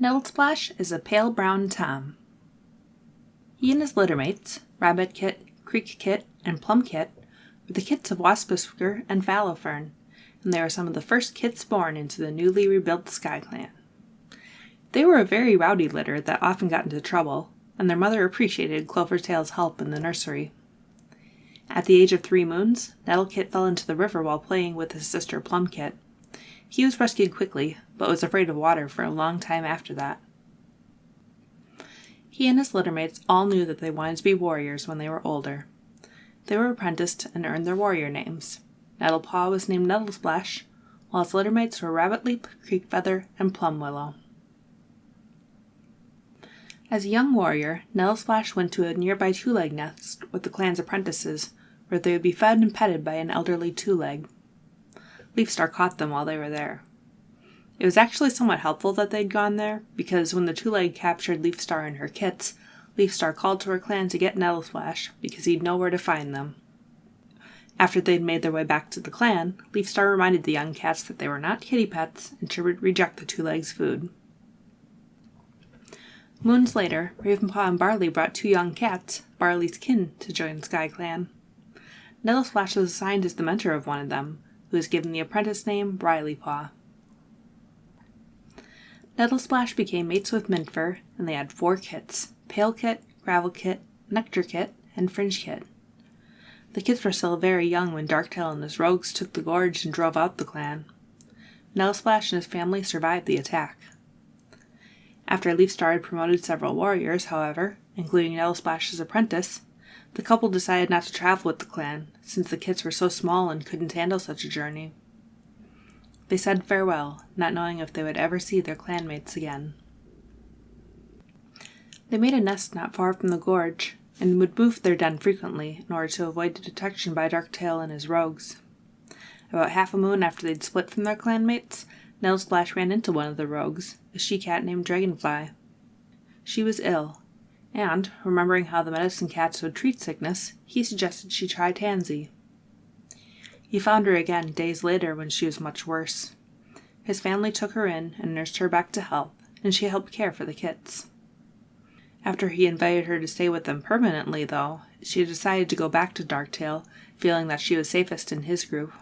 Nettlesplash is a pale brown Tom. He and his littermates, Rabbit Kit, Creek Kit, and Plum Kit, were the kits of Waspwhisker and Fallowfern, and they were some of the first kits born into the newly rebuilt SkyClan. They were a very rowdy litter that often got into trouble, and their mother appreciated Clovertail's help in the nursery. At the age of 3 moons, Nettlekit fell into the river while playing with his sister Plumkit. He was rescued quickly, but was afraid of water for a long time after that. He and his littermates all knew that they wanted to be warriors when they were older. They were apprenticed and earned their warrior names. Nettlepaw was named Nettlesplash, while his littermates were Rabbitleap, Creekfeather, and Plumwillow. As a young warrior, Nettlesplash went to a nearby two-leg nest with the clan's apprentices, where they would be fed and petted by an elderly two-leg. Leafstar caught them while they were there. It was actually somewhat helpful that they'd gone there, because when the two-leg captured Leafstar and her kits, Leafstar called to her clan to get Nettlesplash, because he'd know where to find them. After they'd made their way back to the clan, Leafstar reminded the young cats that they were not kitty pets and should reject the two-leg's food. Moons later, Ravenpaw and Barley brought 2 young cats, Barley's kin, to join SkyClan. Nettlesplash was assigned as the mentor of one of them, who was given the apprentice name Brileypaw. Nettlesplash became mates with Mintfur, and they had 4 kits: Pale Kit, Gravel Kit, Nectar Kit, and Fringe Kit. The kits were still very young when Darktail and his rogues took the gorge and drove out the clan. Nettlesplash and his family survived the attack. After Leafstar had promoted several warriors, however, including Nettlesplash's apprentice, the couple decided not to travel with the clan, since the kits were so small and couldn't handle such a journey. They said farewell, not knowing if they would ever see their clanmates again. They made a nest not far from the gorge, and would move their den frequently in order to avoid detection by Darktail and his rogues. About half a moon after they'd split from their clanmates, Nettlesplash ran into one of the rogues, a she-cat named Dragonfly. She was ill, and, remembering how the medicine cats would treat sickness, he suggested she try tansy. He found her again days later when she was much worse. His family took her in and nursed her back to health, and she helped care for the kits. After he invited her to stay with them permanently, though, she decided to go back to Darktail, feeling that she was safest in his group.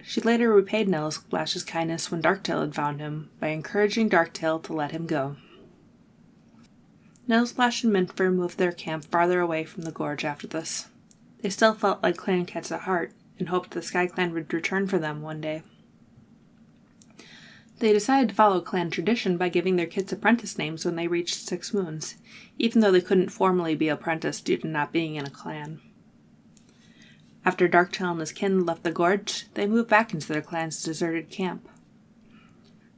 She later repaid Nettlesplash's kindness when Darktail had found him, by encouraging Darktail to let him go. Nettlesplash and Mintfur moved their camp farther away from the gorge after this. They still felt like clan cats at heart, and hoped the SkyClan would return for them one day. They decided to follow clan tradition by giving their kits apprentice names when they reached 6 moons, even though they couldn't formally be apprenticed due to not being in a clan. After Darktail and his kin left the gorge, they moved back into their clan's deserted camp.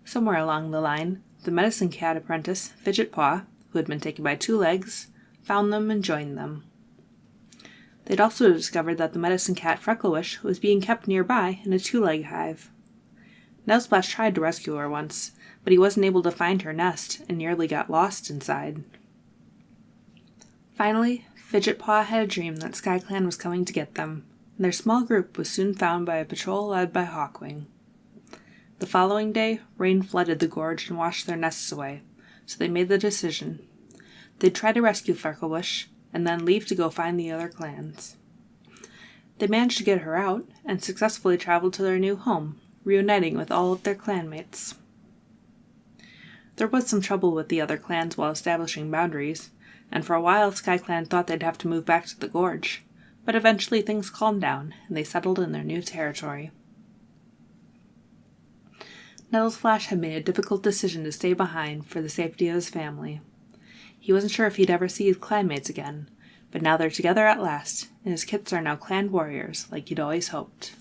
Somewhere along the line, the medicine cat apprentice, Fidgetpaw, who had been taken by 2 legs, found them and joined them. They'd also discovered that the medicine cat Frecklewish was being kept nearby in a 2-leg hive. Nettlesplash tried to rescue her once, but he wasn't able to find her nest and nearly got lost inside. Finally, Fidgetpaw had a dream that SkyClan was coming to get them, and their small group was soon found by a patrol led by Hawkwing. The following day, rain flooded the gorge and washed their nests away, so they made the decision. They'd try to rescue Frecklewish, and then leave to go find the other clans. They managed to get her out, and successfully traveled to their new home, reuniting with all of their clanmates. There was some trouble with the other clans while establishing boundaries, and for a while SkyClan thought they'd have to move back to the gorge, but eventually things calmed down, and they settled in their new territory. Nettlesplash had made a difficult decision to stay behind for the safety of his family. He wasn't sure if he'd ever see his clanmates again, but now they're together at last, and his kits are now clan warriors like he'd always hoped.